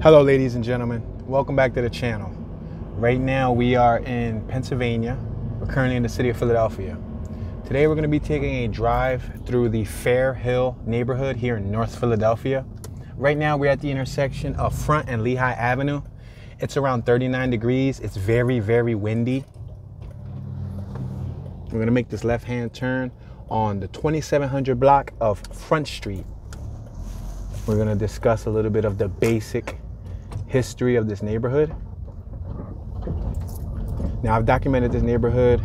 Hello ladies and gentlemen, welcome back to the channel. Right now we are in Pennsylvania. We're currently in the city of Philadelphia. Today we're going to be taking a drive through the Fairhill neighborhood here in North Philadelphia. Right now we're at the intersection of Front and Lehigh Avenue. It's around 39 degrees. It's very, very windy. We're going to make this left-hand turn on the 2700 block of Front Street. We're going to discuss a little bit of the basic history of this neighborhood. Now, I've documented this neighborhood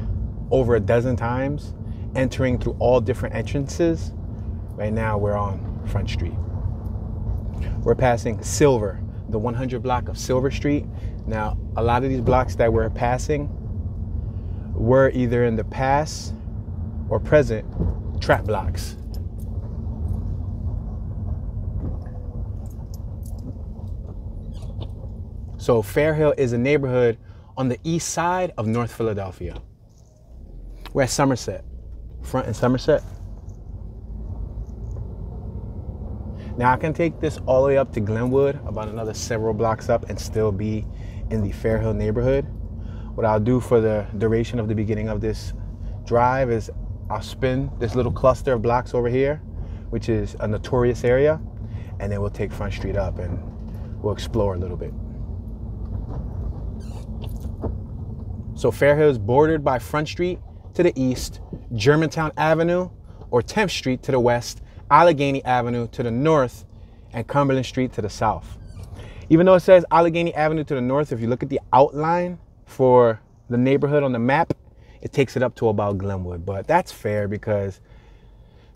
over a dozen times, entering through all different entrances. Right now, we're on Front Street. We're passing Silver, the 100 block of Silver Street. Now, a lot of these blocks that we're passing were either in the past or present trap blocks. So Fairhill is a neighborhood on the east side of North Philadelphia. We're at Somerset, Front and Somerset. Now I can take this all the way up to Glenwood, about another several blocks up, and still be in the Fairhill neighborhood. What I'll do for the duration of the beginning of this drive is I'll spin this little cluster of blocks over here, which is a notorious area, and then we'll take Front Street up and we'll explore a little bit. So Fairhill is bordered by Front Street to the east, Germantown Avenue or 10th Street to the west, Allegheny Avenue to the north, and Cumberland Street to the south. Even though it says Allegheny Avenue to the north, if you look at the outline for the neighborhood on the map, it takes it up to about Glenwood. But that's fair because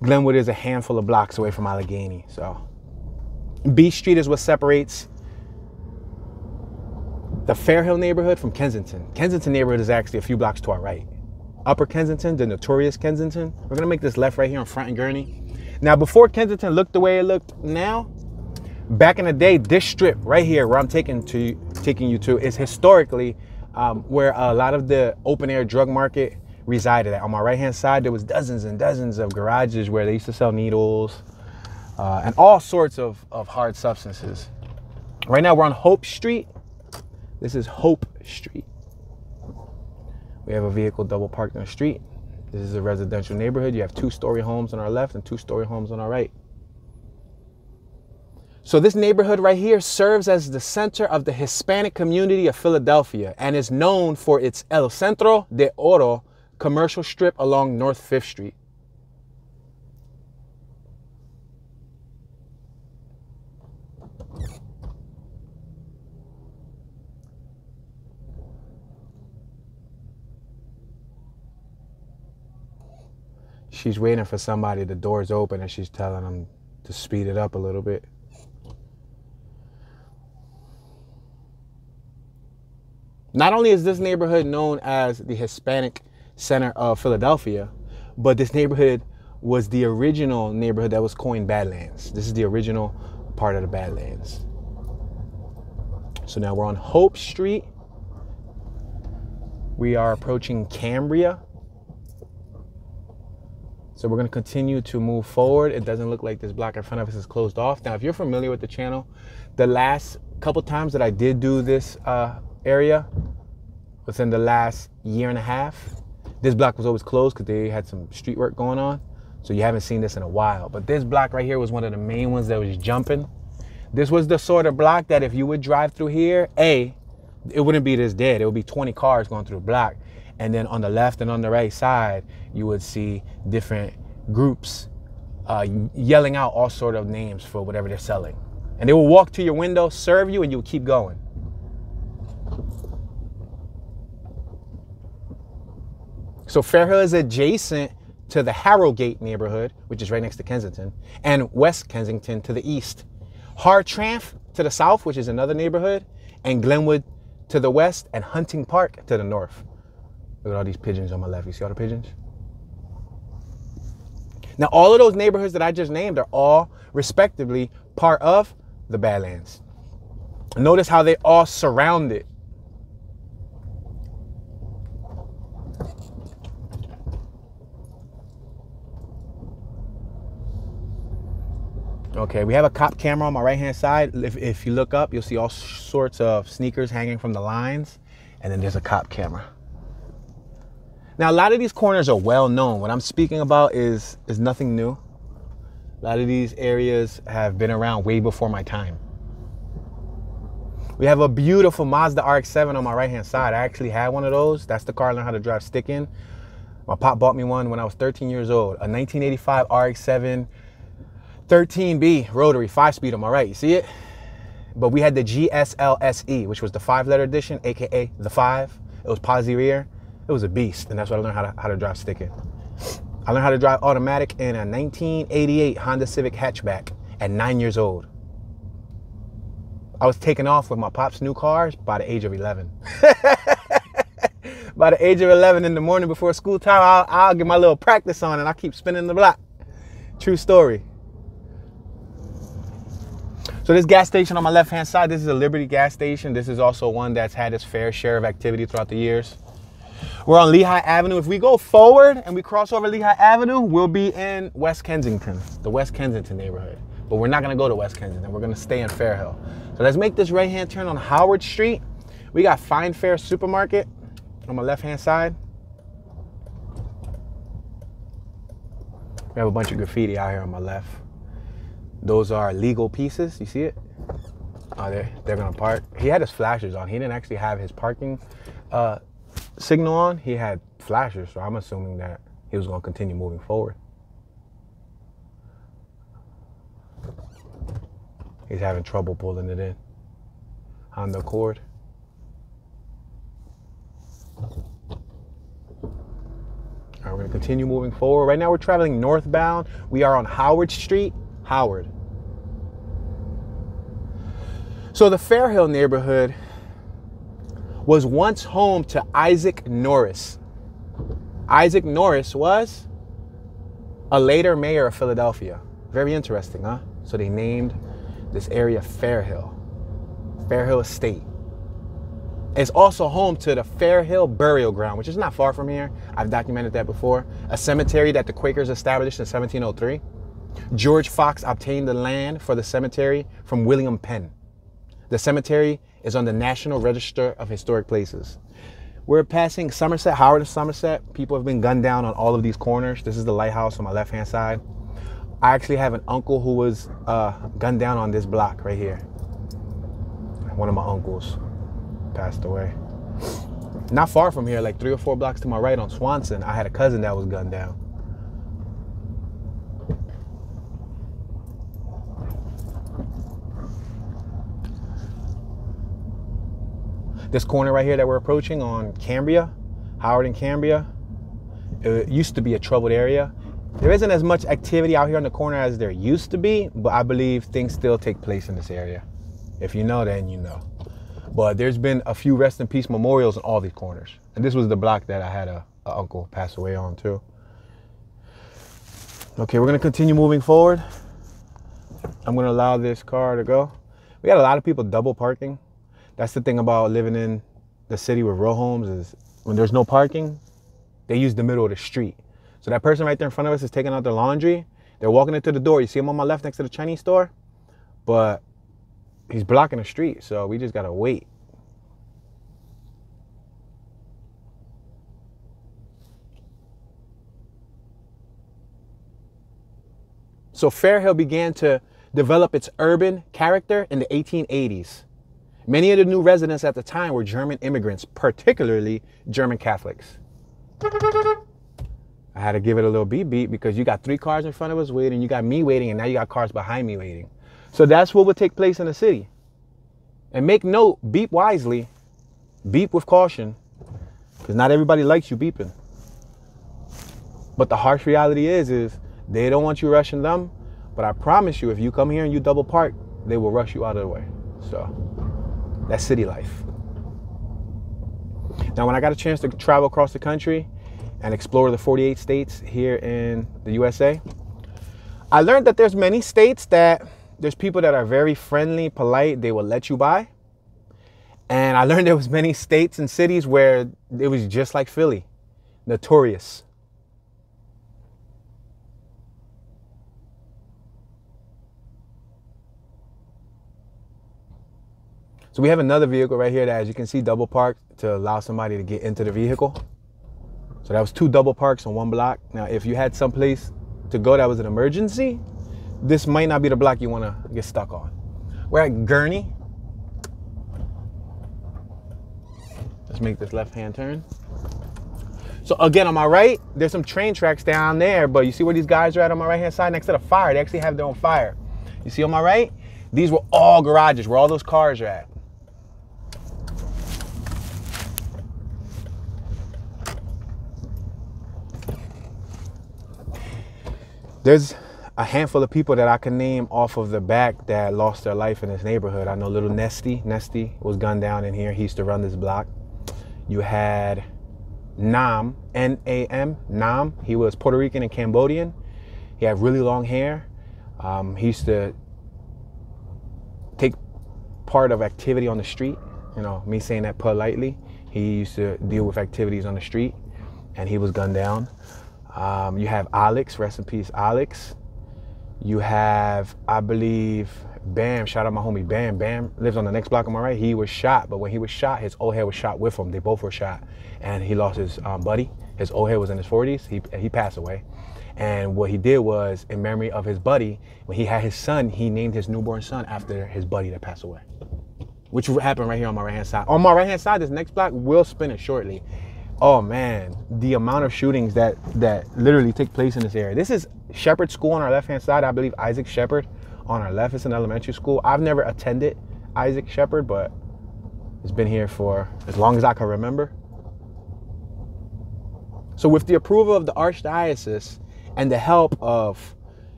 Glenwood is a handful of blocks away from Allegheny. So B Street is what separates the Fairhill neighborhood from Kensington. Kensington neighborhood is actually a few blocks to our right. Upper Kensington, the notorious Kensington. We're gonna make this left right here on Front and Gurney. Now, before Kensington looked the way it looked now, back in the day, this strip right here, where I'm taking you to, is historically where a lot of the open air drug market resided at. On my right hand side, there was dozens and dozens of garages where they used to sell needles and all sorts of hard substances. Right now, we're on Hope Street. This is Hope Street. We have a vehicle double parked on the street. This is a residential neighborhood. You have two-story homes on our left and two-story homes on our right. So this neighborhood right here serves as the center of the Hispanic community of Philadelphia and is known for its El Centro de Oro commercial strip along North 5th Street. She's waiting for somebody, the door's open, and she's telling them to speed it up a little bit. Not only is this neighborhood known as the Hispanic center of Philadelphia, but this neighborhood was the original neighborhood that was coined Badlands. This is the original part of the Badlands. So now we're on Hope Street. We are approaching Cambria. So we're going to continue to move forward. It doesn't look like this block in front of us is closed off. Now, if you're familiar with the channel, the last couple times that I did do this area within the last year and a half, this block was always closed because they had some street work going on. So you haven't seen this in a while. But this block right here was one of the main ones that was jumping. This was the sort of block that if you would drive through here, it wouldn't be this dead. It would be 20 cars going through the block. And then on the left and on the right side, you would see different groups yelling out all sort of names for whatever they're selling. And they will walk to your window, serve you, and you will keep going. So Fairhill is adjacent to the Harrogate neighborhood, which is right next to Kensington, and West Kensington to the east. Hartranft to the south, which is another neighborhood, and Glenwood to the west, and Hunting Park to the north. Look at all these pigeons on my left. You see all the pigeons? Now, all of those neighborhoods that I just named are all, respectively, part of the Badlands. Notice how they all surround it. Okay, we have a cop camera on my right-hand side. If you look up, you'll see all sorts of sneakers hanging from the lines, and then there's a cop camera. Now, a lot of these corners are well known. What I'm speaking about is nothing new. A lot of these areas have been around way before my time. We have a beautiful Mazda RX-7 on my right-hand side. I actually had one of those. That's the car I learned how to drive stick in. My pop bought me one when I was 13 years old. A 1985 RX-7 13B rotary 5-speed on my right. You see it? But we had the GSL-SE, which was the 5-letter edition, aka the 5. It was posi rear. It was a beast, and that's what I learned how to drive stick in. I learned how to drive automatic in a 1988 Honda Civic hatchback at 9 years old. I was taking off with my pop's new cars by the age of 11. By the age of 11 in the morning before school time, I'll get my little practice on and I'll keep spinning the block. True story. So this gas station on my left-hand side, this is a Liberty gas station. This is also one that's had its fair share of activity throughout the years. We're on Lehigh Avenue. If we go forward and we cross over Lehigh Avenue, we'll be in West Kensington, the West Kensington neighborhood. But we're not gonna go to West Kensington. We're gonna stay in Fairhill. So let's make this right-hand turn on Howard Street. We got Fine Fare Supermarket on my left-hand side. We have a bunch of graffiti out here on my left. Those are legal pieces. You see it? Oh, they're gonna park. He had his flashers on. He didn't actually have his parking signal on. He had flashers, so I'm assuming that he was gonna continue moving forward. He's having trouble pulling it in on the Accord. All right, we're gonna continue moving forward. Right now we're traveling northbound. We are on Howard Street, Howard. So the Fairhill neighborhood was once home to Isaac Norris. Isaac Norris was a later mayor of Philadelphia. Very interesting, huh? So they named this area Fairhill, Fairhill Estate. It's also home to the Fairhill Burial Ground, which is not far from here. I've documented that before. A cemetery that the Quakers established in 1703. George Fox obtained the land for the cemetery from William Penn. The cemetery is on the National Register of Historic Places. We're passing Somerset, Howard and Somerset. People have been gunned down on all of these corners. This is the lighthouse on my left-hand side. I actually have an uncle who was gunned down on this block right here. One of my uncles passed away. Not far from here, like 3 or 4 blocks to my right on Swanson, I had a cousin that was gunned down. This corner right here that we're approaching on Cambria, Howard and Cambria, it used to be a troubled area. There isn't as much activity out here on the corner as there used to be, but I believe things still take place in this area. If you know, then you know. But there's been a few rest in peace memorials in all these corners. And this was the block that I had a uncle pass away on too. Okay, we're gonna continue moving forward. I'm gonna allow this car to go. We got a lot of people double parking. That's the thing about living in the city with row homes is when there's no parking, they use the middle of the street. So that person right there in front of us is taking out their laundry. They're walking into the door. You see him on my left next to the Chinese store, but he's blocking the street. So we just gotta wait. So Fairhill began to develop its urban character in the 1880s. Many of the new residents at the time were German immigrants, particularly German Catholics. I had to give it a little beep beep because you got 3 cars in front of us waiting, you got me waiting, and now you got cars behind me waiting. So that's what would take place in the city. And make note, beep wisely, beep with caution, because not everybody likes you beeping. But the harsh reality is they don't want you rushing them, but I promise you, if you come here and you double park, they will rush you out of the way. So that's city life. Now, when I got a chance to travel across the country and explore the 48 states here in the USA, I learned that there's many states that there's people that are very friendly, polite, they will let you by. And I learned there was many states and cities where it was just like Philly, notorious. So we have another vehicle right here that, as you can see, double parked to allow somebody to get into the vehicle. So that was 2 double parks on 1 block. Now, if you had someplace to go that was an emergency, this might not be the block you want to get stuck on. We're at Gurney. Let's make this left-hand turn. So again, on my right, there's some train tracks down there, but you see where these guys are at on my right-hand side next to the fire? They actually have their own fire. You see on my right? These were all garages where all those cars are at. There's a handful of people that I can name off of the back that lost their life in this neighborhood. I know little Nesty. Nesty was gunned down in here. He used to run this block. You had Nam, N-A-M, Nam. He was Puerto Rican and Cambodian. He had really long hair. He used to take part of activity on the street. You know, me saying that politely. He used to deal with activities on the street, and he was gunned down. You have Alex, rest in peace, Alex. You have, I believe, Bam, shout out my homie Bam. Bam lives on the next block on my right. He was shot, but when he was shot, his old head was shot with him. They both were shot, and he lost his buddy. His old head was in his 40s. He passed away. And what he did was, in memory of his buddy, when he had his son, he named his newborn son after his buddy that passed away, which happened right here on my right-hand side. On my right-hand side, this next block will spin it shortly. Oh man, the amount of shootings that literally take place in this area. This is Shepherd School on our left-hand side. I believe Isaac Shepherd on our left. It's an elementary school. I've never attended Isaac Shepherd, but it's been here for as long as I can remember. So with the approval of the Archdiocese and the help of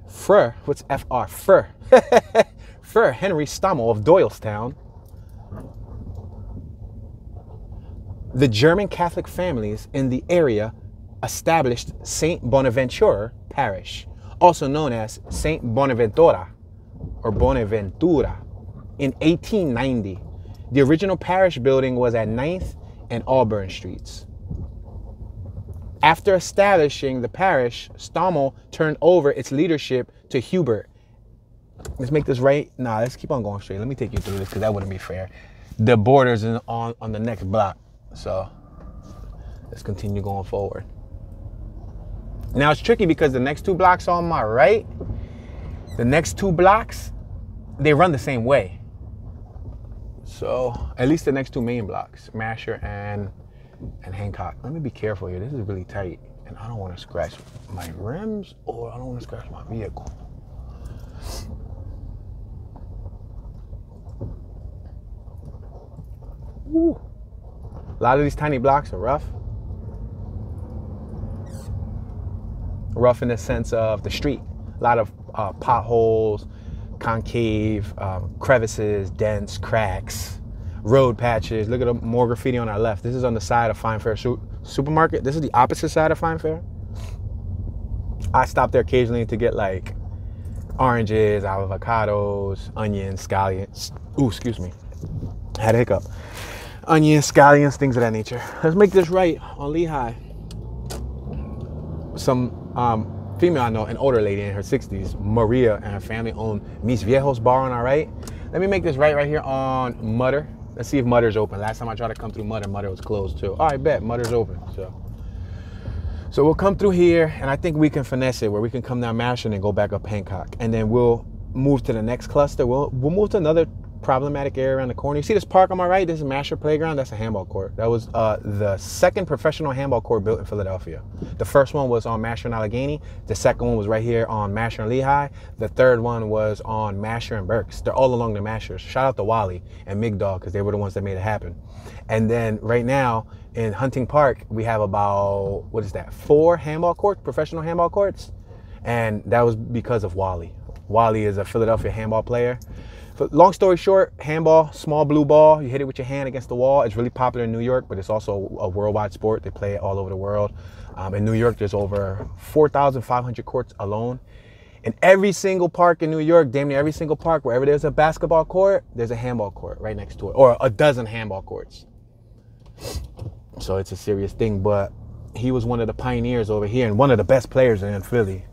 Fr, what's F-R? Fr. Fr Henry Stammel of Doylestown, the German Catholic families in the area established St. Bonaventure Parish, also known as St. Bonaventura or Bonaventura, in 1890. The original parish building was at 9th and Auburn Streets. After establishing the parish, Stammel turned over its leadership to Hubert. Let's make this right. Nah, let's keep on going straight. Let me take you through this because that wouldn't be fair. The borders on the next block. So let's continue going forward. Now it's tricky because the next 2 blocks on my right, the next 2 blocks, they run the same way. So at least the next 2 main blocks, Masher and Hancock. Let me be careful here. This is really tight, and I don't want to scratch my rims or I don't want to scratch my vehicle. Woo. A lot of these tiny blocks are rough. Rough in the sense of the street. A lot of potholes, concave, crevices, dents, cracks, road patches. Look at more graffiti on our left. This is on the side of Fine Fair Supermarket. This is the opposite side of Fine Fair. I stop there occasionally to get like oranges, avocados, onions, scallions. Ooh, excuse me. I had a hiccup. Onions, scallions, things of that nature. Let's make this right on Lehigh. Some female I know, an older lady in her 60s, Maria, and her family own Mis Viejos bar on our right. Let me make this right here on Mutter. Let's see if Mutter's open. Last time I tried to come through Mutter, Mutter was closed too. All right, bet, Mutter's open. So we'll come through here, and I think we can finesse it where we can come down Masher and then go back up Hancock. And then we'll move to the next cluster. We'll move to another problematic area around the corner. You see this park on my right? This is Masher Playground. That's a handball court. That was the second professional handball court built in Philadelphia. The first one was on Masher and Allegheny. The second one was right here on Masher and Lehigh. The third one was on Masher and Berks. They're all along the Mashers. Shout out to Wally and Mig Dog because they were the ones that made it happen. And then right now in Hunting Park, we have about, 4 handball courts, professional handball courts. And that was because of Wally. Wally is a Philadelphia handball player. So long story short, handball, small blue ball. You hit it with your hand against the wall. It's really popular in New York, but it's also a worldwide sport. They play it all over the world. In New York, there's over 4,500 courts alone. In every single park in New York, damn near every single park, wherever there's a basketball court, there's a handball court right next to it, or a dozen handball courts. So it's a serious thing, but he was one of the pioneers over here and one of the best players in Philly.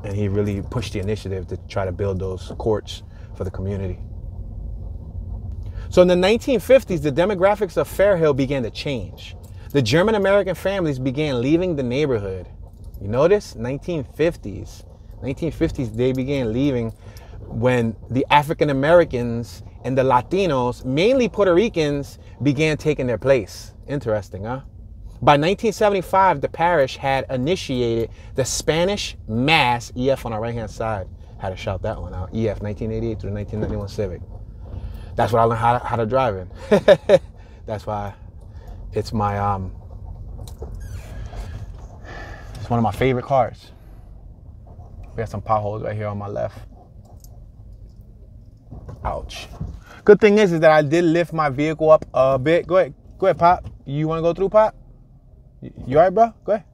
And he really pushed the initiative to try to build those courts for the community. So in the 1950s, the demographics of Fairhill began to change. The German-American families began leaving the neighborhood. You notice? 1950s. 1950s, they began leaving when the African-Americans and the Latinos, mainly Puerto Ricans, began taking their place. Interesting, huh? By 1975, the parish had initiated the Spanish Mass, EF on our right-hand side. Had to shout that one out. EF, 1988 through 1991 Civic. That's what I learned how to drive in. That's why it's my it's one of my favorite cars. We got some potholes right here on my left. Ouch. Good thing is that I did lift my vehicle up a bit. Go ahead, Pop. You want to go through, Pop? You all right, bro? Go ahead.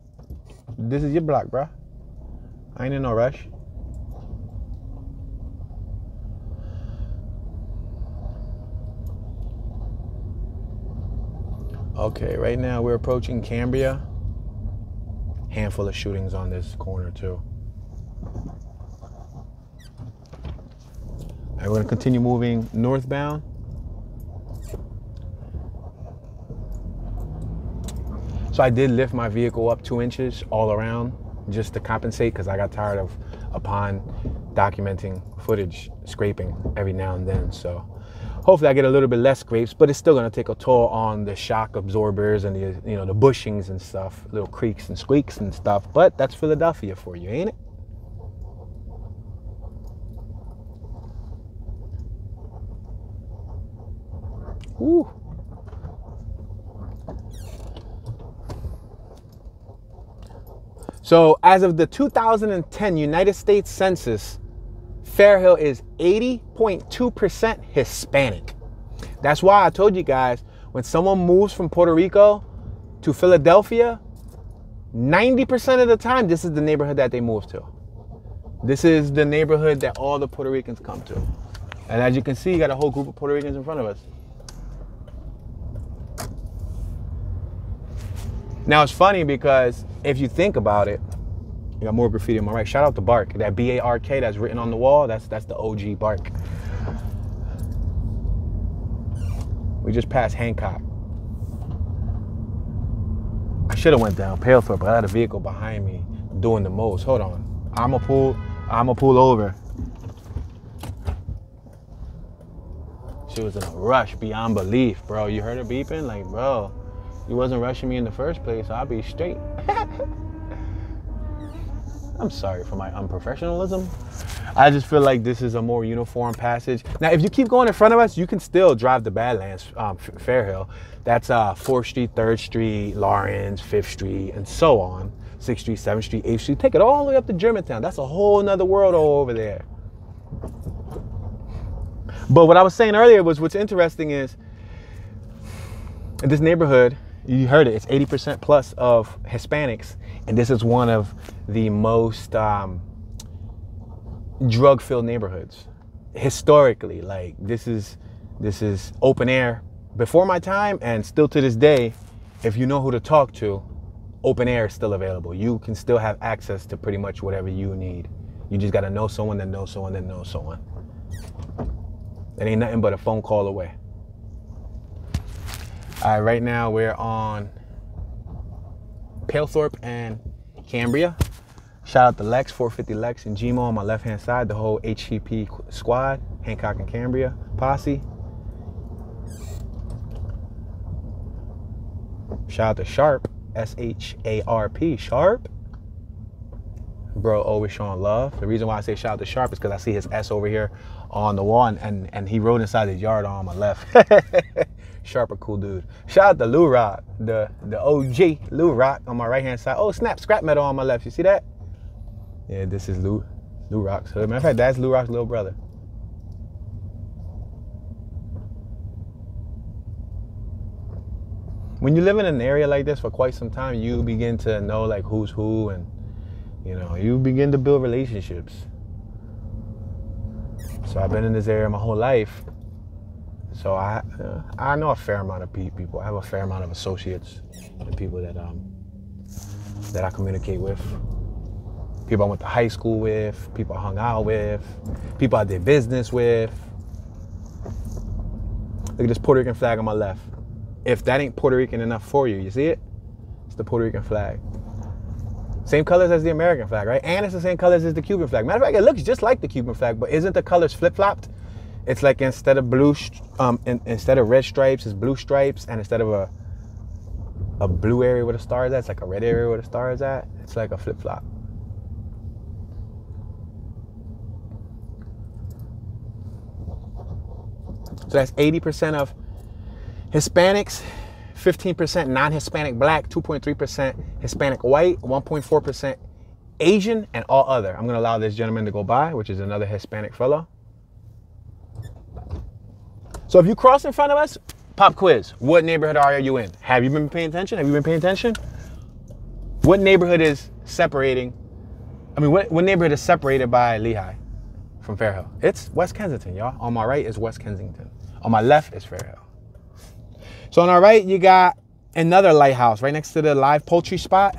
This is your block, bro. I ain't in no rush. Okay, right now we're approaching Cambria. Handful of shootings on this corner too. And we're gonna continue moving northbound. So I did lift my vehicle up 2 inches all around just to compensate because I got tired of, upon documenting footage, scraping every now and then. So hopefully I get a little bit less scrapes, but it's still gonna take a toll on the shock absorbers and the, you know, the bushings and stuff, little creaks and squeaks and stuff. But that's Philadelphia for you, ain't it? Ooh. So as of the 2010 United States Census, Fairhill is 80.2% Hispanic. That's why I told you guys, when someone moves from Puerto Rico to Philadelphia, 90% of the time, this is the neighborhood that they move to. This is the neighborhood that all the Puerto Ricans come to. And as you can see, you got a whole group of Puerto Ricans in front of us. Now it's funny because if you think about it, you got more graffiti on my right. Shout out to Bark. That B-A-R-K that's written on the wall, that's the OG Bark. We just passed Hancock. I should have went down Palethorpe, but I had a vehicle behind me doing the most. Hold on. I'ma pull over. She was in a rush beyond belief, bro. You heard her beeping? Like, bro, you wasn't rushing me in the first place, so I'll be straight. I'm sorry for my unprofessionalism. I just feel like this is a more uniform passage. Now, if you keep going in front of us, you can still drive the Badlands, Fairhill. That's 4th Street, 3rd Street, Lawrence, 5th Street, and so on. 6th Street, 7th Street, 8th Street. Take it all the way up to Germantown. That's a whole nother world over there. But what I was saying earlier was what's interesting is in this neighborhood, you heard it, it's 80% plus of Hispanics. And this is one of the most drug-filled neighborhoods. Historically, like this is open air before my time, and still to this day, if you know who to talk to, open air is still available. You can still have access to pretty much whatever you need. You just gotta know someone that knows someone that knows someone. It ain't nothing but a phone call away. All right, right now we're on Palethorpe and Cambria. Shout out to Lex, 450 Lex and Gmo on my left-hand side, the whole HCP squad, Hancock and Cambria posse. Shout out to Sharp, S-H-A-R-P, Sharp. Bro, always showing love. The reason why I say shout out to Sharp is because I see his S over here on the wall, and he rode inside his yard on my left. Sharp, a cool dude. Shout out to Lou Rock, the OG Lou Rock on my right-hand side. Oh, snap, scrap metal on my left. You see that? Yeah, this is Lou Rock's hood. Matter of fact, that's Lou Rock's little brother. When you live in an area like this for quite some time, you begin to know like who's who, and you know, you begin to build relationships. So I've been in this area my whole life. So I know a fair amount of people. I have a fair amount of associates and people that I communicate with. People I went to high school with, people I hung out with, people I did business with. Look at this Puerto Rican flag on my left. If that ain't Puerto Rican enough for you, you see it? It's the Puerto Rican flag. Same colors as the American flag, right? And it's the same colors as the Cuban flag. Matter of fact, it looks just like the Cuban flag, but isn't the colors flip-flopped? It's like instead of instead of red stripes, it's blue stripes, and instead of a blue area where the star is at, it's like a red area where the star is at. It's like a flip-flop. So that's 80% of Hispanics, 15% non-Hispanic black, 2.3% Hispanic white, 1.4% Asian, and all other. I'm gonna allow this gentleman to go by, which is another Hispanic fellow. So if you cross in front of us, pop quiz. What neighborhood are you in? Have you been paying attention? Have you been paying attention? What neighborhood is separating? I mean, what neighborhood is separated by Lehigh from Fairhill? It's West Kensington, y'all. On my right is West Kensington. On my left is Fairhill. So on our right, you got another lighthouse right next to the live poultry spot.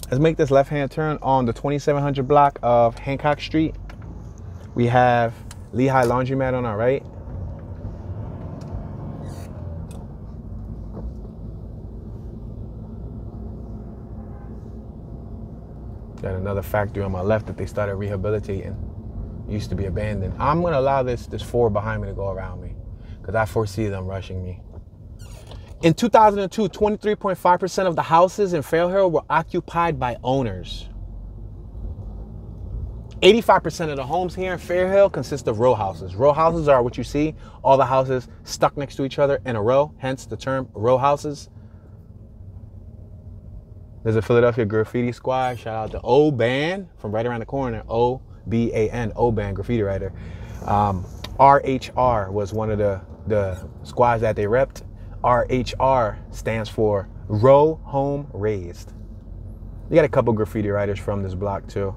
Let's make this left-hand turn on the 2700 block of Hancock Street. We have Lehigh Laundromat on our right. Got another factory on my left that they started rehabilitating. It used to be abandoned. I'm gonna allow this Ford behind me to go around me because I foresee them rushing me. In 2002, 23.5% of the houses in Fairhill were occupied by owners. 85% of the homes here in Fairhill consist of row houses. Row houses are what you see, all the houses stuck next to each other in a row, hence the term row houses. There's a Philadelphia graffiti squad. Shout out to O-Ban from right around the corner, O-B-A-N, O-Ban graffiti writer. RHR was one of the squads that they repped. RHR stands for Row Home Raised. You got a couple graffiti writers from this block too,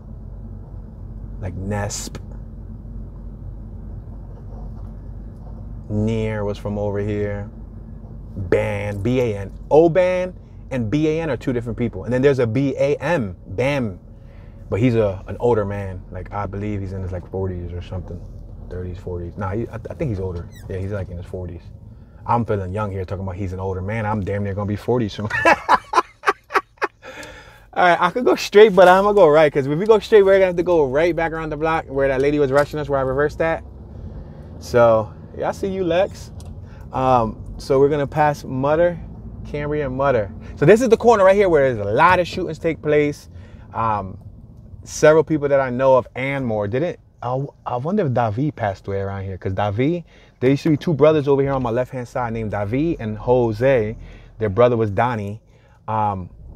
like Nesp. Near was from over here. Ban, B-A-N. O-Ban and B-A-N are two different people. And then there's a B-A-M, Bam. But he's an older man. Like, I believe he's in his like 40s or something. 30s, 40s. Nah, I think he's older. Yeah, he's like in his 40s. I'm feeling young here talking about he's an older man. I'm damn near gonna be 40 soon. All right, I could go straight, but I'm gonna go right. Because if we go straight, we're gonna have to go right back around the block where that lady was rushing us, where I reversed that. So, yeah, I see you, Lex. So we're gonna pass Mutter, Cambria, and Mutter. So this is the corner right here where there's a lot of shootings take place. Several people that I know of and more didn't. I wonder if Davi passed away around here, because Davi, there used to be two brothers over here on my left-hand side named Davi and Jose. Their brother was Donnie,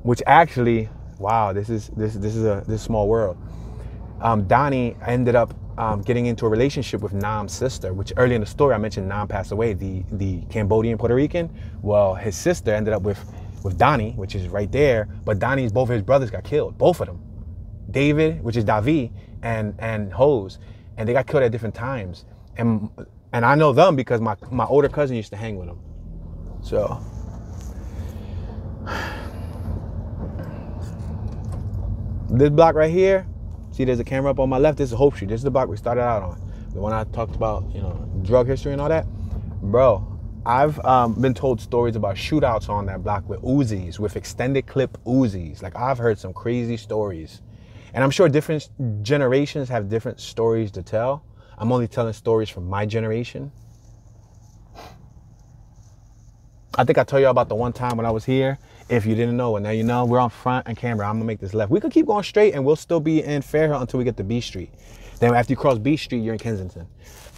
which actually, wow, this is a small world. Donnie ended up getting into a relationship with Nam's sister, which early in the story I mentioned Nam passed away, the Cambodian Puerto Rican. Well, his sister ended up with Donnie, which is right there, but both of his brothers got killed, both of them. David, which is Davi, and Hose, and they got killed at different times. And I know them because my older cousin used to hang with them. So this block right here, see there's a camera up on my left. This is Hope Street. This is the block we started out on. The one I talked about, you know, drug history and all that. Bro, I've been told stories about shootouts on that block with Uzis, with extended clip Uzis. Like, I've heard some crazy stories. And I'm sure different generations have different stories to tell. I'm only telling stories from my generation. I think I told you about the one time when I was here. If you didn't know, and now you know, we're on front and camera. I'm gonna make this left. We could keep going straight and we'll still be in Fairhill until we get to B Street. Then after you cross B Street, you're in Kensington.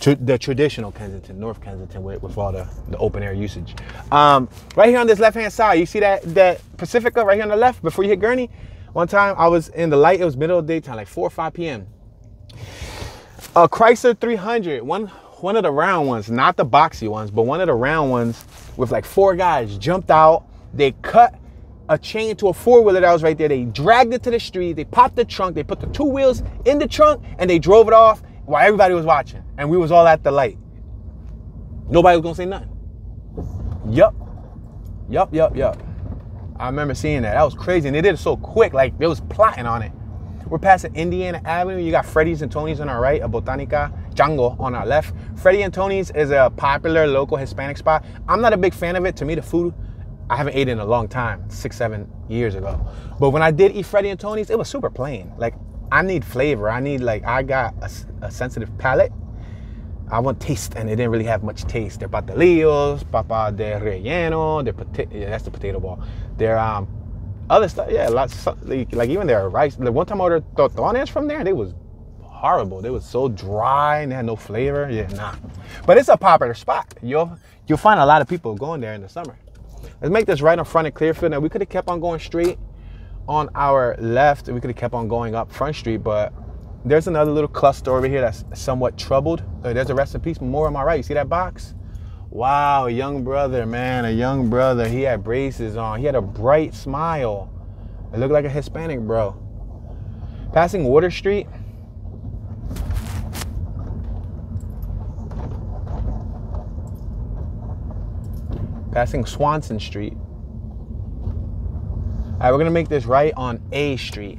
The traditional Kensington, North Kensington with all the open air usage. Right here on this left-hand side, you see that Pacifica right here on the left before you hit Gurney? One time I was in the light, it was middle of the daytime, like 4 or 5 p.m. A Chrysler 300, one of the round ones, not the boxy ones, but one of the round ones with like 4 guys jumped out. They cut a chain to a 4-wheeler that was right there. They dragged it to the street. They popped the trunk. They put the 2 wheels in the trunk and they drove it off while everybody was watching. And we was all at the light. Nobody was gonna say nothing. Yup. I remember seeing that. That was crazy. And they did it so quick, like they was plotting on it. We're passing Indiana Avenue. You got Freddy's and Tony's on our right, a Botanica Django on our left. Freddie and Tony's is a popular local Hispanic spot. I'm not a big fan of it. To me, the food, I haven't eaten in a long time, 6-7 years ago. But when I did eat Freddie and Tony's, it was super plain. Like, I need flavor. I got a sensitive palate. I want taste, and it didn't really have much taste. Their pastelillos, papa de relleno, that's the potato ball. Their other stuff, yeah, lots like even their rice. The one time I ordered totones from there, they was horrible. They was so dry and they had no flavor. Yeah, nah. But it's a popular spot. You'll find a lot of people going there in the summer. Let's make this right in front of Clearfield. Now we could have kept on going straight on our left, and we could have kept on going up Front Street, but there's another little cluster over here that's somewhat troubled. There's a rest in peace memorial on my right. You see that box? Wow, a young brother, man, a young brother. He had braces on. He had a bright smile. It looked like a Hispanic bro. Passing Water Street. Passing Swanson Street. All right, we're gonna make this right on A Street.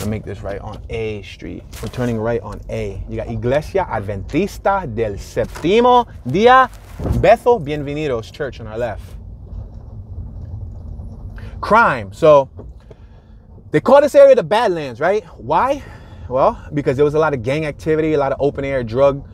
Make this right on A Street. We're turning right on A. You got Iglesia Adventista del Séptimo Día Bethel Bienvenidos Church on our left. Crime. So they call this area the Badlands, right? Why? Well, because there was a lot of gang activity, a lot of open air drug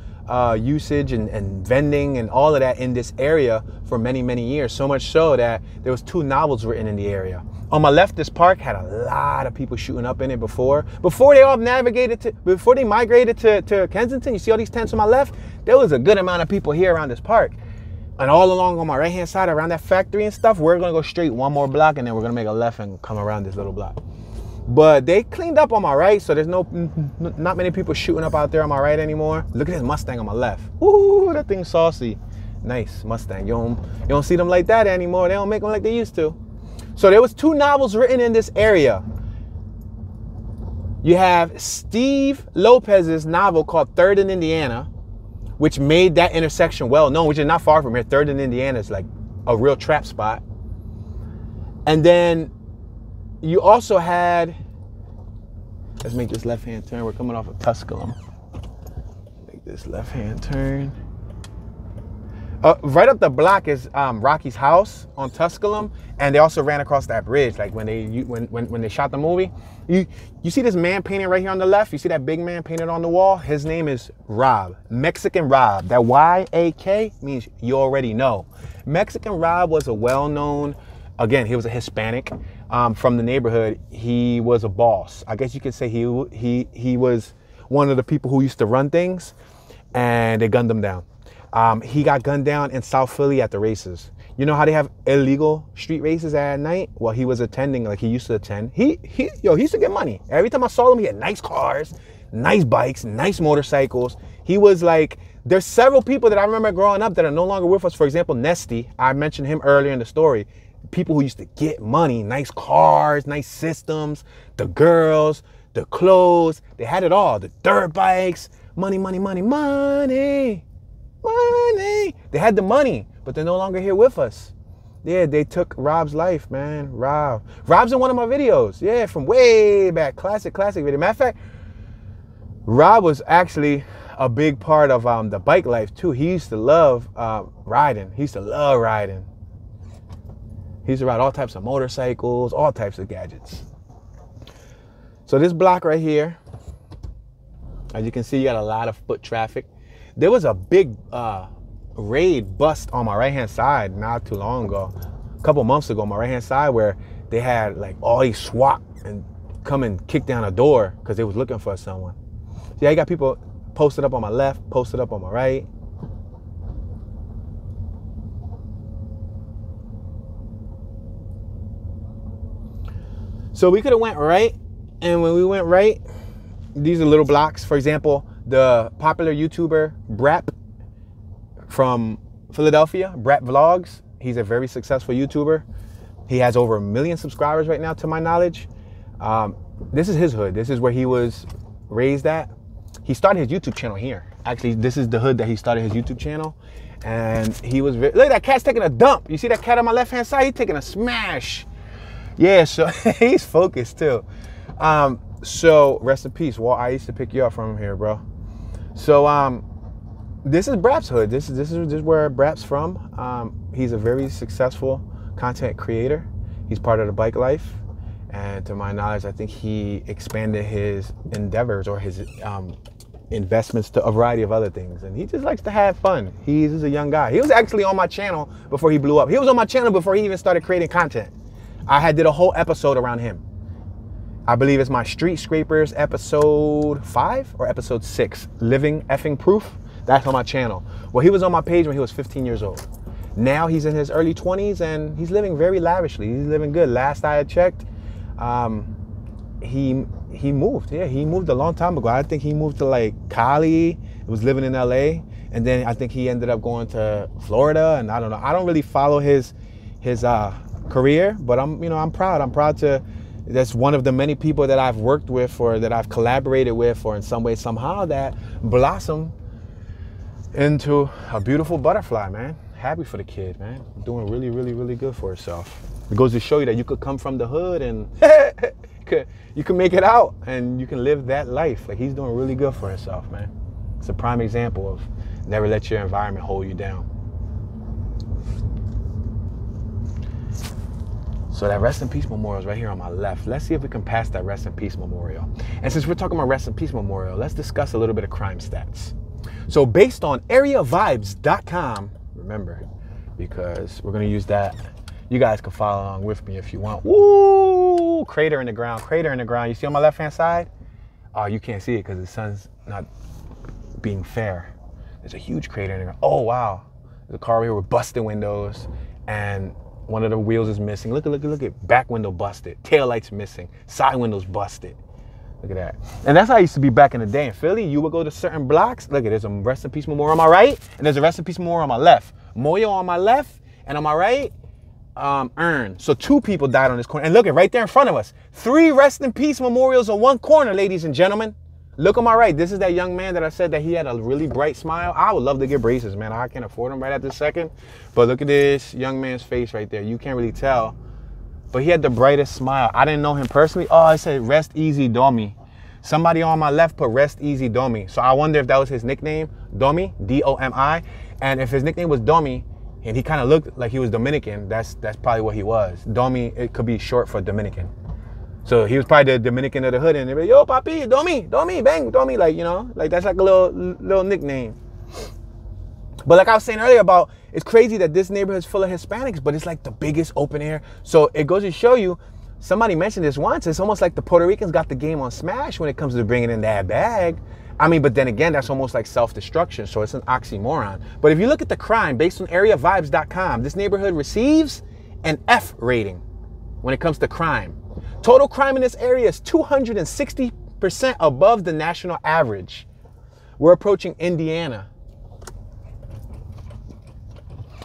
usage and vending and all of that in this area for many, many years. So much so that there was 2 novels written in the area. On my left, this park had a lot of people shooting up in it before they all before they migrated to Kensington. You see all these tents on my left? There was a good amount of people here around this park. And all along on my right-hand side around that factory and stuff, we're gonna go straight 1 more block and then we're gonna make a left and come around this little block. But they cleaned up on my right, so there's not many people shooting up out there on my right anymore. Look at this Mustang on my left. Ooh, that thing's saucy. Nice Mustang. You don't see them like that anymore. They don't make them like they used to. So there was 2 novels written in this area. You have Steve Lopez's novel called Third in Indiana, which made that intersection well known, which is not far from here. Third in Indiana is like a real trap spot. And then you also had, let's make this left-hand turn. We're coming off of Tusculum. Make this left-hand turn. Right up the block is Rocky's house on Tusculum, and they also ran across that bridge. Like when they shot the movie, you see this man painted right here on the left. You see that big man painted on the wall. His name is Rob, Mexican Rob. That Y-A-K means you already know. Mexican Rob was a well-known. Again, he was a Hispanic from the neighborhood. He was a boss. I guess you could say he was one of the people who used to run things, and they gunned him down. He got gunned down in South Philly at the races. You know how they have illegal street races at night? Well, he was attending, like he used to attend. He used to get money. Every time I saw him, he had nice cars, nice bikes, nice motorcycles. He was like, there's several people that I remember growing up that are no longer with us. For example, Nesty, I mentioned him earlier in the story. People who used to get money, nice cars, nice systems, the girls, the clothes, they had it all. The dirt bikes, money, money, money, money. Money. They had the money, but they're no longer here with us. Yeah, they took Rob's life, man. Rob's in one of my videos. Yeah, from way back. Classic video. Matter of fact, Rob was actually a big part of the bike life too. He used to love riding. He used to ride all types of motorcycles, all types of gadgets. So this block right here, as you can see, you got a lot of foot traffic. There was a big raid bust on my right-hand side not too long ago, a couple months ago on my right-hand side, where they had like all these SWAT and come and kick down a door because they was looking for someone. See, I got people posted up on my left, posted up on my right. So we could have went right, and when we went right, these are little blocks. For example, the popular YouTuber Brap from Philadelphia, Brap Vlogs. He's a very successful YouTuber. He has over 1 million subscribers right now, to my knowledge. This is his hood. This is where he was raised at. He started his YouTube channel here. Actually, this is the hood that he started his YouTube channel. And he was look, that cat's taking a dump. You see that cat on my left-hand side? He's taking a smash. Yeah, so he's focused too. So rest in peace, Walt. I used to pick you up from here, bro. So this is Brap's hood. This is where Brap's from. He's a very successful content creator. He's part of the bike life, and to my knowledge, I think he expanded his endeavors or his investments to a variety of other things. And he just likes to have fun. He's a young guy. He was actually on my channel before he blew up. He was on my channel before he even started creating content. I did a whole episode around him. I believe it's my Street Scrapers episode 5 or episode 6, Living Effing Proof. That's on my channel. Well, he was on my page when he was 15 years old. Now he's in his early 20s and he's living very lavishly. He's living good. Last I had checked, he moved. Yeah, he moved a long time ago. I think he moved to like Cali. He was living in LA, and then I think he ended up going to Florida. And I don't know. I don't really follow his career, but I'm proud. I'm proud to. That's one of the many people that I've worked with or that I've collaborated with or in some way, somehow that blossomed into a beautiful butterfly, man. Happy for the kid, man. Doing really, really, really good for herself. It goes to show you that you could come from the hood and you can make it out and you can live that life. Like, he's doing really good for himself, man. It's a prime example of never let your environment hold you down. So that rest in peace memorial is right here on my left. Let's see if we can pass that rest in peace memorial. And since we're talking about rest in peace memorial, let's discuss a little bit of crime stats. So based on areavibes.com, remember, because we're going to use that. You guys can follow along with me if you want. Woo! Crater in the ground, crater in the ground. You see on my left-hand side? Oh, you can't see it because the sun's not being fair. There's a huge crater in the ground. Oh, wow. There's a car over here with busted windows, and one of the wheels is missing. Look at back window busted. Tail lights missing. Side windows busted. Look at that. And that's how it used to be back in the day in Philly. You would go to certain blocks. Look at, there's a rest in peace memorial on my right, and there's a rest in peace memorial on my left. Moyo on my left, and on my right, urn. So 2 people died on this corner. And look at right there in front of us. 3 rest in peace memorials on one corner, ladies and gentlemen. Look on my right. This is that young man that I said that he had a really bright smile. I would love to get braces, man. I can't afford them right at this second. But look at this young man's face right there. You can't really tell. But he had the brightest smile. I didn't know him personally. Oh, I said, rest easy, Domi. Somebody on my left put rest easy, Domi. So I wonder if that was his nickname, Domi, D-O-M-I. And if his nickname was Domi, and he kind of looked like he was Dominican, that's probably what he was. Domi, it could be short for Dominican. So he was probably the Dominican of the hood, and they'd be like, yo, papi, Domi, bang, Domi, like, you know, like that's like a little nickname. But like I was saying earlier about, it's crazy that this neighborhood's full of Hispanics, but it's like the biggest open air. So it goes to show you, somebody mentioned this once, it's almost like the Puerto Ricans got the game on smash when it comes to bringing in that bag. I mean, but then again, that's almost like self-destruction, so it's an oxymoron. But if you look at the crime, based on areavibes.com, this neighborhood receives an F rating when it comes to crime. Total crime in this area is 260% above the national average. We're approaching Indiana.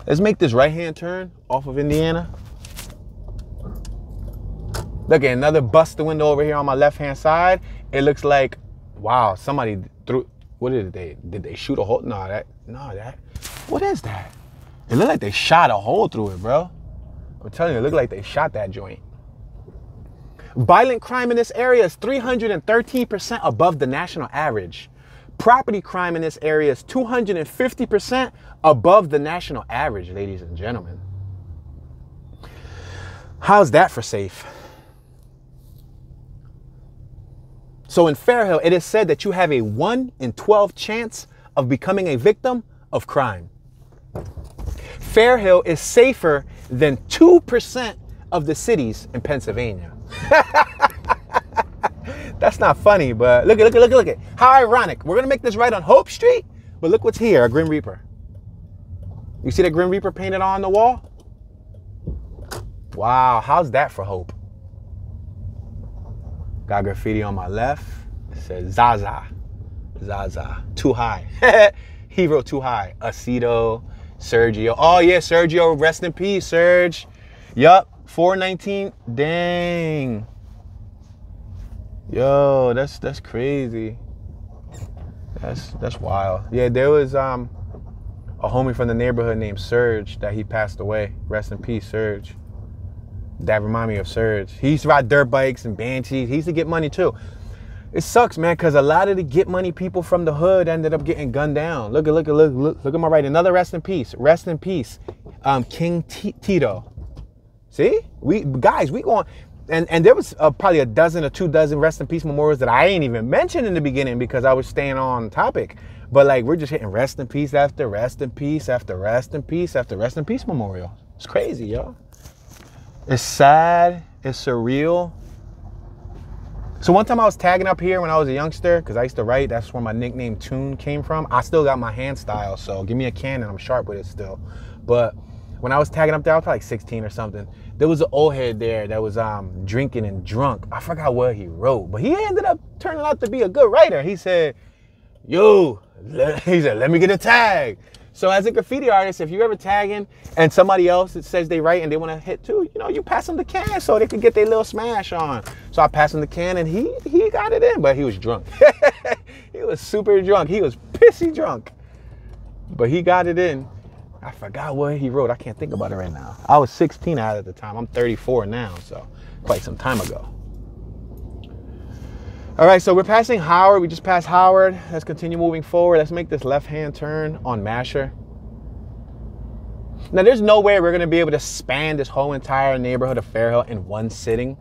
Let's make this right-hand turn off of Indiana. Look at another busted window over here on my left-hand side. It looks like, wow, somebody threw, what did they shoot a hole? No, what is that? It looked like they shot a hole through it, bro. I'm telling you, it looked like they shot that joint. Violent crime in this area is 313% above the national average. Property crime in this area is 250% above the national average, ladies and gentlemen. How's that for safe? So in Fairhill, it is said that you have a 1 in 12 chance of becoming a victim of crime. Fairhill is safer than 2% of the cities in Pennsylvania. That's not funny, but look at. How ironic. We're gonna make this right on Hope Street, but look what's here, a Grim Reaper. You see that Grim Reaper painted on the wall? Wow, how's that for hope? Got graffiti on my left. It says Zaza. Too high. He wrote too high. Aceto, Sergio. Oh yeah, Sergio, rest in peace, Serge. Yup, 419. Dang. Yo, that's crazy. That's wild. Yeah, there was a homie from the neighborhood named Serge that he passed away. Rest in peace, Serge. That reminded me of Serge. He used to ride dirt bikes and banshees. He used to get money too. It sucks, man, because a lot of the get money people from the hood ended up getting gunned down. Look at my right. Another rest in peace. Rest in peace. King Tito. See? We going, and there was probably a dozen or 2 dozen rest in peace memorials that I ain't even mentioned in the beginning because I was staying on topic. But like, we're just hitting rest in peace after rest in peace after rest in peace after rest in peace memorial. It's crazy, yo. It's sad. It's surreal. So one time I was tagging up here when I was a youngster, because I used to write. That's where my nickname Toon came from. I still got my hand style, so give me a can and I'm sharp with it still. But when I was tagging up there, I was probably like 16 or something. There was an old head there that was drinking and drunk. I forgot what he wrote, but he ended up turning out to be a good writer. He said, let me get a tag. So as a graffiti artist, if you're ever tagging and somebody else that says they write and they want to hit too, you know, you pass them the can so they could get their little smash on. So I passed him the can and he got it in, but he was drunk. He was super drunk. He was pissy drunk, but he got it in. I forgot what he wrote. I can't think about it right now. I was 16 at the time. I'm 34 now, so quite some time ago. All right, so we're passing Howard. We just passed Howard. Let's continue moving forward. Let's make this left-hand turn on Masher. Now, there's no way we're going to be able to span this whole entire neighborhood of Fairhill in one sitting.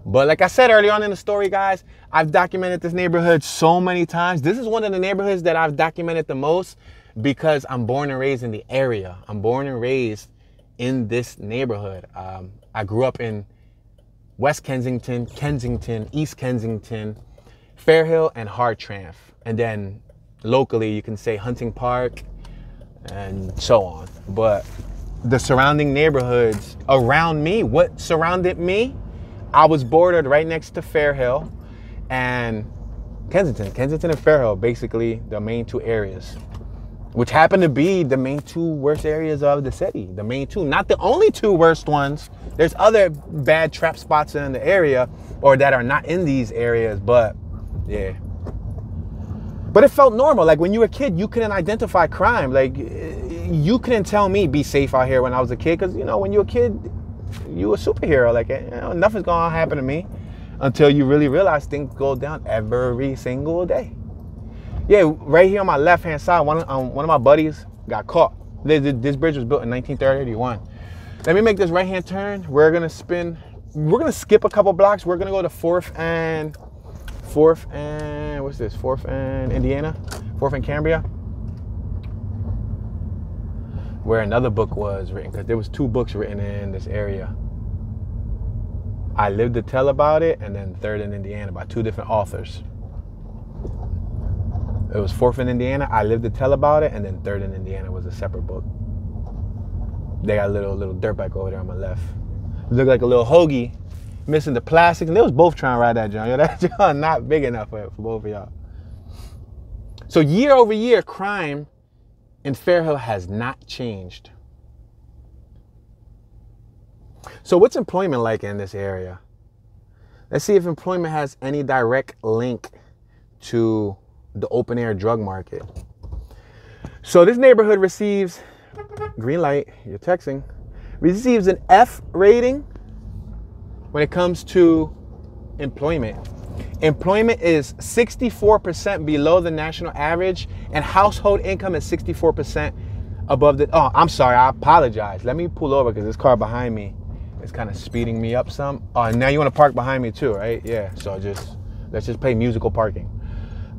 But like I said early on in the story, guys, I've documented this neighborhood so many times. This is one of the neighborhoods that I've documented the most because I'm born and raised in the area. I'm born and raised in this neighborhood. I grew up in West Kensington, East Kensington, Fairhill, and Hartranft. And then locally, you can say Hunting Park and so on. But the surrounding neighborhoods around me, what surrounded me, I was bordered right next to Fairhill and Kensington. Kensington and Fairhill, basically the main 2 areas, which happen to be the main 2 worst areas of the city. The main 2, not the only 2 worst ones. There's other bad trap spots in the area or that are not in these areas, but yeah. But it felt normal. Like when you were a kid, you couldn't identify crime. Like you couldn't tell me be safe out here when I was a kid. Cause you know, when you're a kid, you a superhero. Like, you know, nothing's gonna happen to me until you really realize things go down every single day. Yeah, right here on my left-hand side, one of my buddies got caught. This bridge was built in 1931. Let me make this right-hand turn. We're gonna skip a couple blocks. We're gonna go to 4th and what's this? 4th and Indiana, 4th and Cambria, where another book was written, because there was 2 books written in this area. I Lived to Tell About It, and then 3rd and Indiana by 2 different authors. It was 4th and Indiana, I Lived to Tell About It, and then 3rd and Indiana was a separate book. They got a little dirt bike over there on my left. It looked like a little hoagie, missing the plastic, and they was both trying to ride that joint. Yo, that joint not big enough for both of y'all. So year over year, crime in Fairhill has not changed. So what's employment like in this area? Let's see if employment has any direct link to the open air drug market. So this neighborhood receives, green light, you're texting, receives an F rating when it comes to employment. Employment is 64% below the national average, and household income is 64% above the, oh, I'm sorry, I apologize. Let me pull over because this car behind me is kind of speeding me up some. Oh, and now you want to park behind me too, right? Yeah, so let's just play musical parking.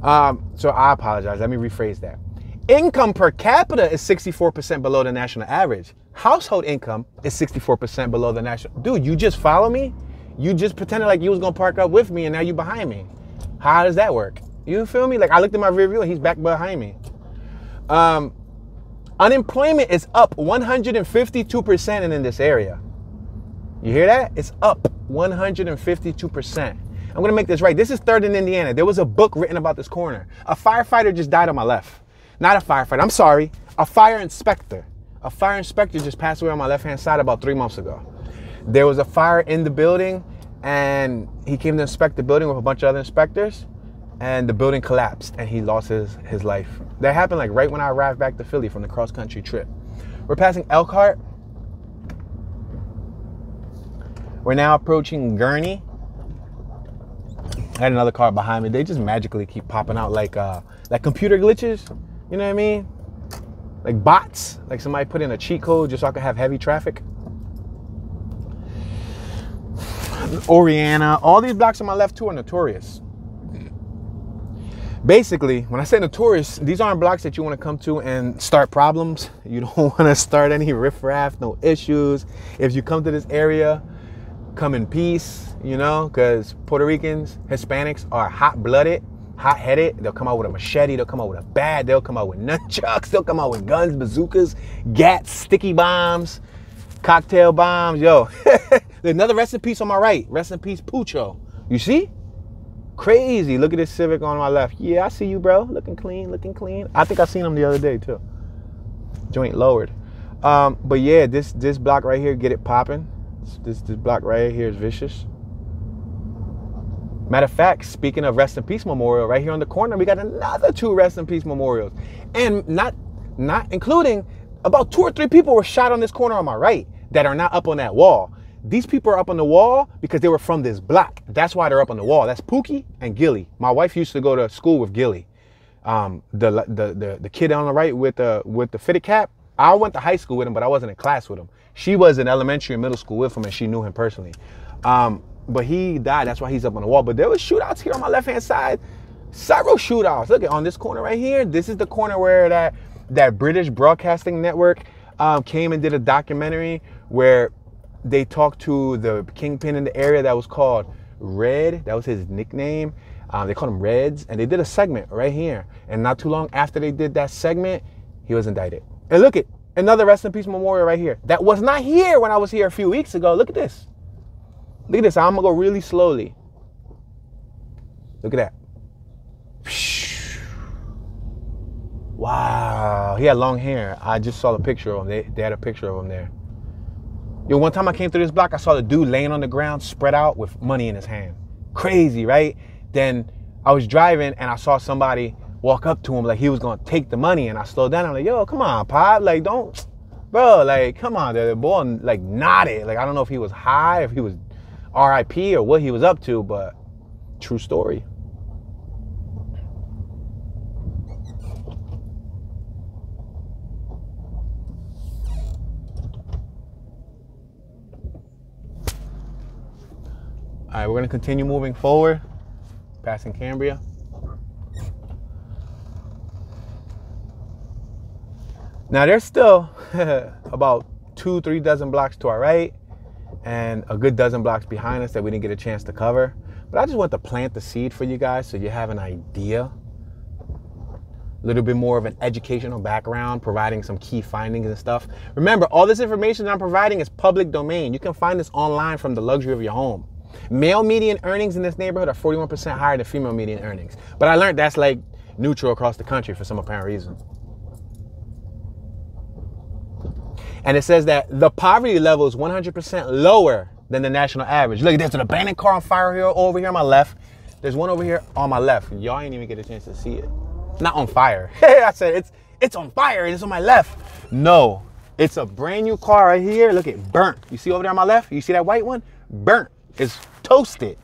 So I apologize, let me rephrase that. Income per capita is 64% below the national average. Household income is 64% below the national. Dude, you just follow me? You just pretended like you was gonna park up with me and now you behind me. How does that work? You feel me? Like I looked at my rear view and he's back behind me. Unemployment is up 152% in this area. You hear that? It's up 152%. I'm gonna make this right. This is 3rd and Indiana. There was a book written about this corner. A firefighter just died on my left. Not a firefighter, I'm sorry, a fire inspector. A fire inspector just passed away on my left-hand side about 3 months ago. There was a fire in the building and he came to inspect the building with a bunch of other inspectors and the building collapsed and he lost his life. That happened like right when I arrived back to Philly from the cross-country trip. We're passing Elkhart. We're now approaching Gurney. I had another car behind me. They just magically keep popping out like computer glitches. You know what I mean? Like bots. Like somebody put in a cheat code just so I could have heavy traffic. Oriana. All these blocks on my left too are notorious. Basically, when I say notorious, these aren't blocks that you want to come to and start problems. You don't want to start any riffraff, no issues. If you come to this area, come in peace, you know, because Puerto Ricans, Hispanics are hot-blooded, hot-headed. They'll come out with a machete. They'll come out with a bat. They'll come out with nunchucks. They'll come out with guns, bazookas, gats, sticky bombs, cocktail bombs. Yo, there's another rest in peace on my right. Rest in peace, Pucho. You see? Crazy. Look at this Civic on my left. Yeah, I see you, bro. Looking clean, looking clean. I think I seen him the other day, too. Joint lowered. But yeah, this block right here, get it popping. This block right here is vicious. Matter of fact, speaking of rest in peace memorial, right here on the corner, we got another 2 rest in peace memorials. And not including about 2 or 3 people were shot on this corner on my right that are not up on that wall. These people are up on the wall because they were from this block. That's why they're up on the wall. That's Pookie and Gilly. My wife used to go to school with Gilly. The kid on the right with the fitted cap. I went to high school with him, but I wasn't in class with him. She was in elementary and middle school with him, and she knew him personally. But he died. That's why he's up on the wall. But there was shootouts here on my left-hand side. Several shootouts. Look at on this corner right here. This is the corner where that British Broadcasting Network came and did a documentary where they talked to the kingpin in the area that was called Red. That was his nickname. They called him Reds. And they did a segment right here. And not too long after they did that segment, he was indicted. And look at another rest in peace memorial right here. That was not here when I was here a few weeks ago. Look at this. Look at this. I'm going to go really slowly. Look at that. Wow. He had long hair. I just saw the picture of him. They had a picture of him there. Yo, one time I came through this block, I saw the dude laying on the ground, spread out with money in his hand. Crazy, right? Then I was driving and I saw somebody walk up to him like he was gonna take the money, and I slowed down. I'm like, yo, come on, Pop. Like, don't, bro, like, come on. The boy, like, nodded. Like, I don't know if he was high, if he was R.I.P. or what he was up to, but true story. All right, we're gonna continue moving forward, passing Cambria. Now there's still about 2-3 dozen blocks to our right and a good dozen blocks behind us that we didn't get a chance to cover. But I just want to plant the seed for you guys so you have an idea, a little bit more of an educational background, providing some key findings and stuff. Remember, all this information that I'm providing is public domain. You can find this online from the luxury of your home. Male median earnings in this neighborhood are 41% higher than female median earnings. But I learned that's like neutral across the country for some apparent reason. And it says that the poverty level is 100% lower than the national average. Look, there's an abandoned car on Fairhill over here on my left. There's one over here on my left. Y'all ain't even get a chance to see it. Not on fire. I said it's on fire and it's on my left. No, it's a brand new car right here. Look, it burnt. You see over there on my left? You see that white one? Burnt. It's toasted,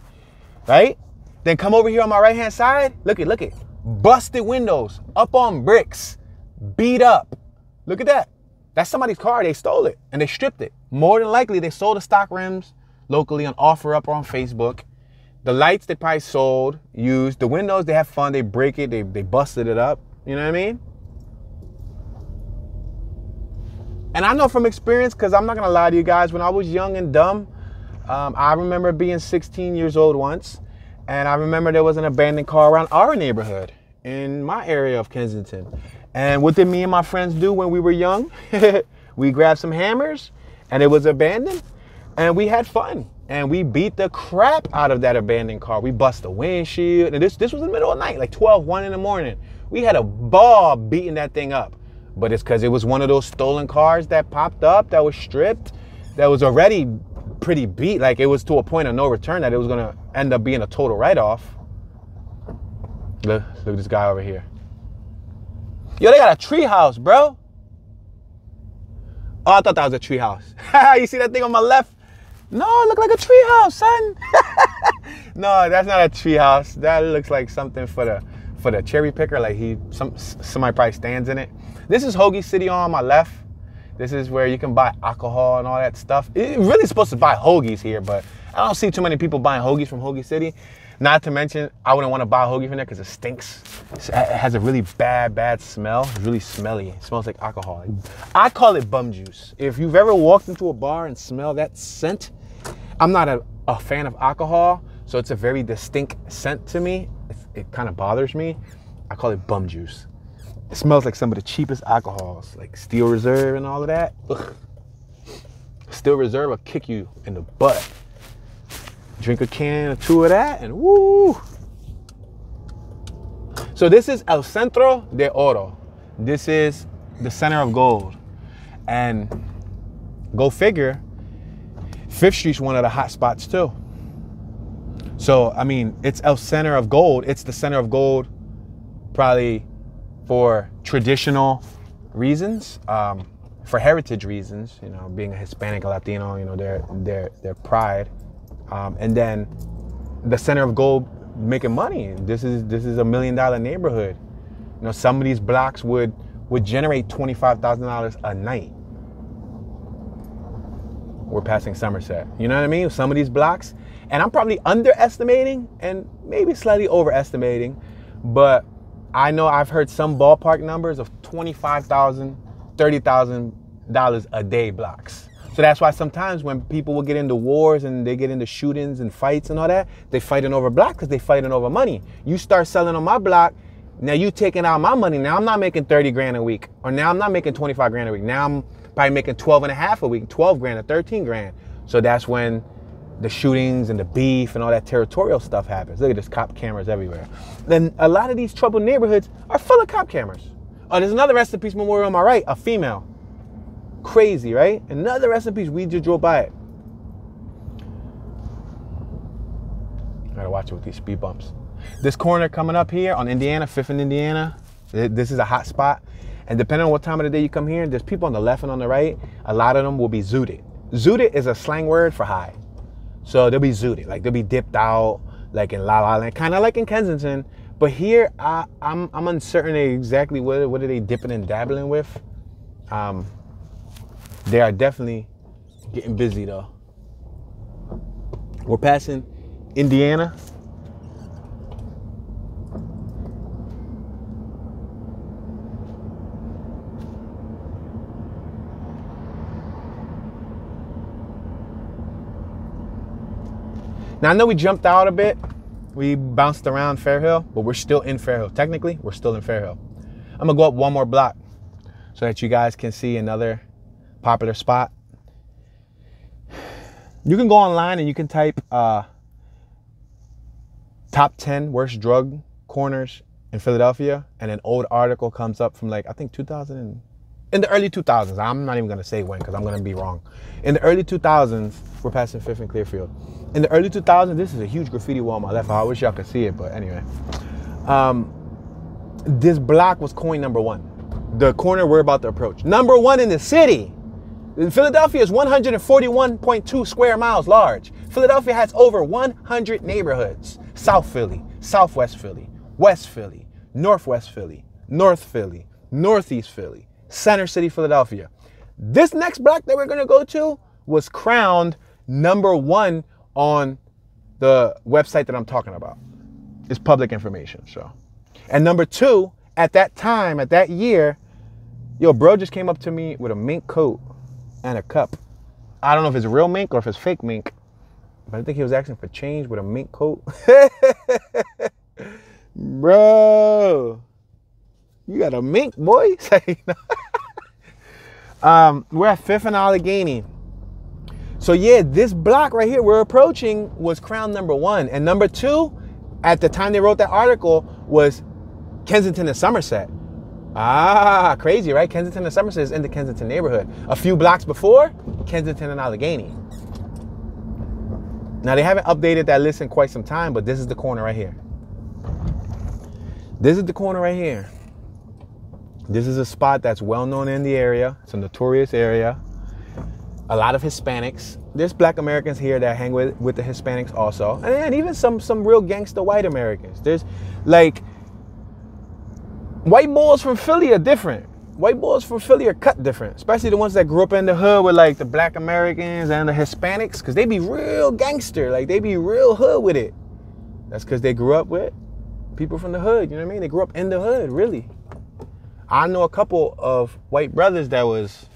right? Then come over here on my right-hand side. Look at. Busted windows, up on bricks, beat up. Look at that. That's somebody's car. They stole it and they stripped it. More than likely, they sold the stock rims locally on OfferUp or on Facebook. The lights they probably sold, used. The windows, they have fun. They break it. They busted it up. You know what I mean? And I know from experience, because I'm not going to lie to you guys, when I was young and dumb, I remember being 16 years old once, and I remember there was an abandoned car around our neighborhood in my area of Kensington. And what did me and my friends do when we were young? We grabbed some hammers, and it was abandoned, and we had fun. And we beat the crap out of that abandoned car. We bust the windshield, and this was in the middle of the night, like 12, 1 in the morning. We had a ball beating that thing up. But it's because it was one of those stolen cars that popped up, that was stripped, that was already pretty beat. Like, it was to a point of no return that it was gonna end up being a total write-off. Look at this guy over here. Yo, they got a tree house, bro. Oh, I thought that was a tree house. You see that thing on my left? No, it looked like a tree house, son. No, that's not a tree house. That looks like something for the cherry picker. Like somebody probably stands in it. This is Hoagie City on my left. This is where you can buy alcohol and all that stuff. It's really supposed to buy hoagies here, but I don't see too many people buying hoagies from Hoagie City. Not to mention, I wouldn't want to buy a hoagie from there because it stinks. It has a really bad smell. It's really smelly. It smells like alcohol. I call it bum juice. If you've ever walked into a bar and smelled that scent, I'm not a fan of alcohol, so it's a very distinct scent to me. It kind of bothers me. I call it bum juice. It smells like some of the cheapest alcohols, like Steel Reserve and all of that. Ugh. Steel Reserve will kick you in the butt. Drink a can or two of that and woo. So this is El Centro de Oro. This is the center of gold. And go figure, 5th Street's one of the hot spots too. So, I mean, it's El Center of Gold. It's the center of gold probably for traditional reasons, for heritage reasons, you know, being a Hispanic, a Latino, you know, their pride. And then the center of gold making money. This is $1 million neighborhood. You know, some of these blocks would generate $25,000 a night. We're passing Somerset. You know what I mean? Some of these blocks, and I'm probably underestimating and maybe slightly overestimating, but I know I've heard some ballpark numbers of $25,000, $30,000 a day blocks. So that's why sometimes when people will get into wars and they get into shootings and fights and all that, they fighting over blocks because they fighting over money. You start selling on my block, now you taking out my money. Now I'm not making 30 grand a week, or now I'm not making 25 grand a week. Now I'm probably making 12 and a half a week, 12 grand or 13 grand. So that's when the shootings and the beef and all that territorial stuff happens. Look at this, cop cameras everywhere. Then a lot of these troubled neighborhoods are full of cop cameras. Oh, there's another rest in peace memorial on my right, a female. Crazy, right? Another rest in peace, we just drove by it. Gotta watch it with these speed bumps. This corner coming up here on Indiana, 5th and Indiana, this is a hot spot. And depending on what time of the day you come here, there's people on the left and on the right. A lot of them will be zooted. Zooted is a slang word for high. So they'll be zooted, like they'll be dipped out, like in La La Land, kind of like in Kensington. But here, I'm uncertain exactly what are they dipping and dabbling with. They are definitely getting busy though. We're passing Indiana. Now I know we jumped out a bit. We bounced around Fairhill, but we're still in Fairhill. Technically, we're still in Fairhill. I'm gonna go up one more block so that you guys can see another popular spot. You can go online and you can type top 10 worst drug corners in Philadelphia, and an old article comes up from like, I think 2000, in the early 2000s. I'm not even gonna say when because I'm gonna be wrong. In the early 2000s, we're passing 5th and Clearfield. In the early 2000s, this is a huge graffiti wall on my left. I wish y'all could see it, but anyway. This block was coined #1. The corner we're about to approach. #1 in the city. Philadelphia is 141.2 square miles large. Philadelphia has over 100 neighborhoods. South Philly, Southwest Philly, West Philly, Northwest Philly, North Philly, Northeast Philly, Center City, Philadelphia. This next block that we're gonna go to was crowned #1 on the website that I'm talking about. It's public information, so. And #2, at that time, at that year, yo, bro just came up to me with a mink coat and a cup. I don't know if it's real mink or if it's fake mink, but I think he was asking for change with a mink coat. Bro, you got a mink, boy. We're at 5th and Allegheny. So yeah, this block right here we're approaching was crowned #1. And #2, at the time they wrote that article, was Kensington and Somerset. Ah, crazy, right? Kensington and Somerset is in the Kensington neighborhood. A few blocks before, Kensington and Allegheny. Now, they haven't updated that list in quite some time, but this is the corner right here. This is the corner right here. This is a spot that's well known in the area. It's a notorious area. A lot of Hispanics. There's black Americans here that hang with the Hispanics also. And then even some real gangster white Americans. There's like, white boys from Philly are different. White boys from Philly are cut different. Especially the ones that grew up in the hood with like the black Americans and the Hispanics. Because they be real gangster. Like they be real hood with it. That's because they grew up with people from the hood. You know what I mean? They grew up in the hood, really. I know a couple of white brothers that was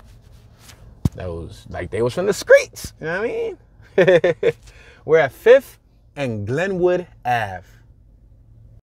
like they was from the streets, you know what I mean? We're at 5th and Glenwood Ave.